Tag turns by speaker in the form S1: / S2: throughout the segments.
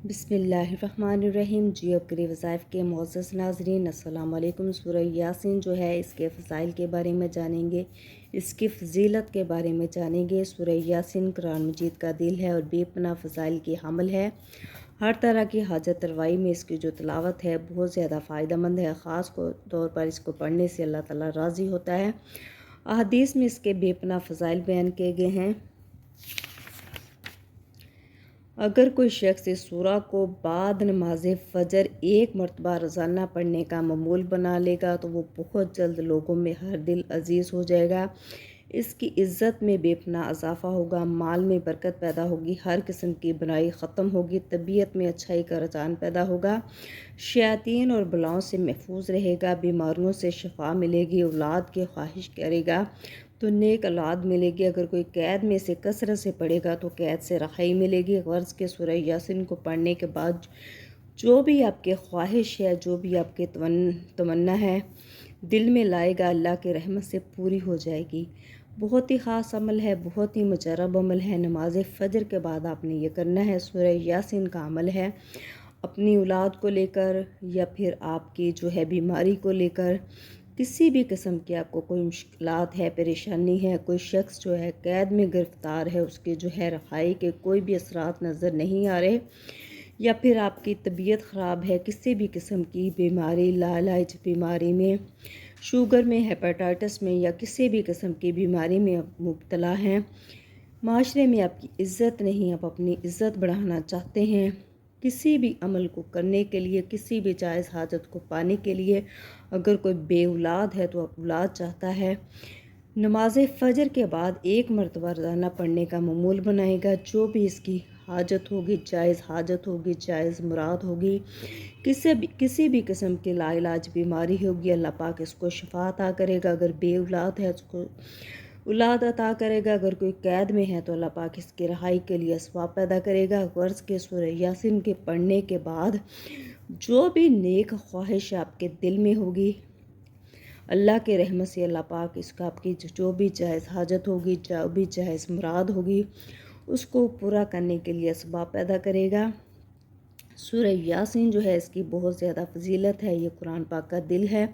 S1: बिस्मिल्लाहिर्रहमानिर्रहीम। जी अब करीब वज़ाइफ के मुअज़्ज़ज़ नाज़रीन, अस्सलाम वालेकुम। सूरह यासीन जो है इसके फ़ज़ाइल के बारे में जानेंगे, इसकी फ़जीलत के बारे में जानेंगे। सूरह यासीन कुरान मजीद का दिल है और बेपनाह फ़ज़ाइल की हामिल है। हर तरह की हाजत रवाई में इसकी जो तिलावत है बहुत ज़्यादा फ़ायदेमंद है। ख़ास तौर पर इसको पढ़ने से अल्लाह ताला राज़ी होता है। अहादीस में इसके बेपनाह फ़ज़ाइल बयान किए गए हैं। अगर कोई शख्स इस सूरा को बाद नमाज फ़जर एक मरतबा रोज़ाना पढ़ने का मामूल बना लेगा तो वो बहुत जल्द लोगों में हर दिल अजीज़ हो जाएगा। इसकी इज़्ज़त में बेपनाह इजाफ़ा होगा, माल में बरकत पैदा होगी, हर किस्म की बुराई ख़त्म होगी, तबीयत में अच्छाई का रुझान पैदा होगा, शयातीन और बलाओं से महफूज रहेगा, बीमारियों से शिफा मिलेगी, औलाद की ख्वाहिश करेगा तो नेक औलाद मिलेगी। अगर कोई कैद में से कसरत से पढ़ेगा तो कैद से रहाई मिलेगी। गर्ज़ के सूरह यासीन को पढ़ने के बाद जो भी आपकी ख्वाहिश है, जो भी आपकी तमन्ना है दिल में लाएगा, अल्लाह की रहमत से पूरी हो जाएगी। बहुत ही ख़ास अमल है, बहुत ही मुजरब अमल है। नमाज फ़जर के बाद आपने ये करना है। सूरह यासीन का अमल है अपनी औलाद को लेकर या फिर आपकी जो है बीमारी को लेकर, किसी भी किस्म की आपको कोई मुश्किलात है, परेशानी है, कोई शख्स जो है कैद में गिरफ़्तार है, उसके जो है रहाई के कोई भी असरात नज़र नहीं आ रहे, या फिर आपकी तबीयत ख़राब है, किसी भी किस्म की बीमारी, लाइलाज बीमारी में, शुगर में, हेपेटाइटिस में या किसी भी किस्म की बीमारी में आप मुब्तला हैं, माशरे में आपकी इज़्ज़त नहीं, आप अपनी इज़्ज़त बढ़ाना चाहते हैं, किसी भी अमल को करने के लिए, किसी भी जायज़ हाजत को पाने के लिए, अगर कोई बे औलाद है तो औलाद चाहता है, नमाज फ़जर के बाद एक मरतबा रोज़ाना पढ़ने का मामूल बनाएगा। जो भी इसकी हाजत होगी, जायज़ हाजत होगी, जायज़ मुराद होगी, किसी भी किस्म की लाइलाज बीमारी होगी, अल्लाह पाक इसको शिफा अता करेगा। अगर बे औलाद है उसको औलाद अता करेगा। अगर कोई कैद में है तो अल्लाह पाक इसकी रहाई के लिए असबाब पैदा करेगा। गर्ज़ के सूरह यासीन के पढ़ने के बाद जो भी नेक ख्वाहिश आपके दिल में होगी, अल्लाह के रहमत से अल्लाह पाक इसका आपकी जो भी जायज़ हाजत होगी, जो भी जायज़ मुराद होगी, उसको पूरा करने के लिए असबाब पैदा करेगा। सूरह यासीन जो है इसकी बहुत ज़्यादा फजीलत है। ये कुरान पाक का दिल है,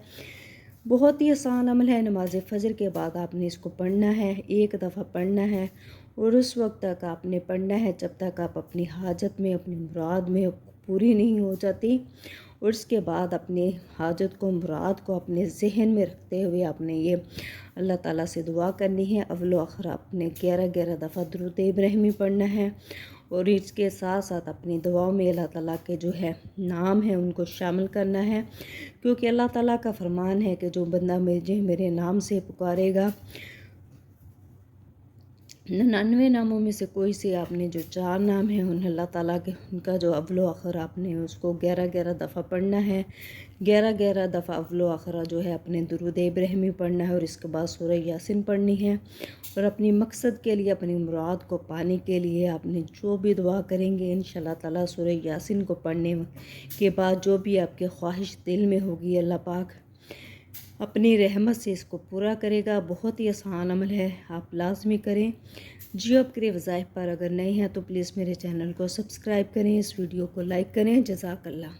S1: बहुत ही आसान अमल है। नमाज फ़जर के बाद आपने इसको पढ़ना है, एक दफ़ा पढ़ना है और उस वक्त तक आपने पढ़ना है जब तक आप अपनी हाजत में, अपनी मुराद में पूरी नहीं हो जाती। और उसके बाद अपने हाजत को, मुराद को अपने जहन में रखते हुए आपने ये अल्लाह ताला से दुआ करनी है। अव्वल व आखिर आपने 11 दफ़ा दुरूद इब्राहिमी पढ़ना है और इसके साथ साथ अपनी दुआओं में अल्लाह ताला के जो है नाम है उनको शामिल करना है, क्योंकि अल्लाह ताला का फरमान है कि जो बंदा मुझे मेरे नाम से पुकारेगा, 99 नामों में से कोई से आपने जो 4 नाम हैं उन अल्लाह ताला के, उनका जो अव्वल आखिर आपने उसको 11 दफ़ा पढ़ना है। 11 दफ़ा अव्वल आखिर जो है अपने दुरूद इब्राहिमी पढ़ना है और इसके बाद सूरह यासीन पढ़नी है। और अपनी मकसद के लिए, अपनी मुराद को पाने के लिए आपने जो भी दुआ करेंगे इंशाअल्लाह ताला सूरह यासीन को पढ़ने के बाद जो भी आपकी ख्वाहिश दिल में होगी, अल्लाह पाक अपनी रहमत से इसको पूरा करेगा। बहुत ही आसान अमल है, आप लाजमी करें। जियो के वज़ाइफ पर अगर नए हैं तो प्लीज़ मेरे चैनल को सब्सक्राइब करें, इस वीडियो को लाइक करें। जज़ाकल्लाह।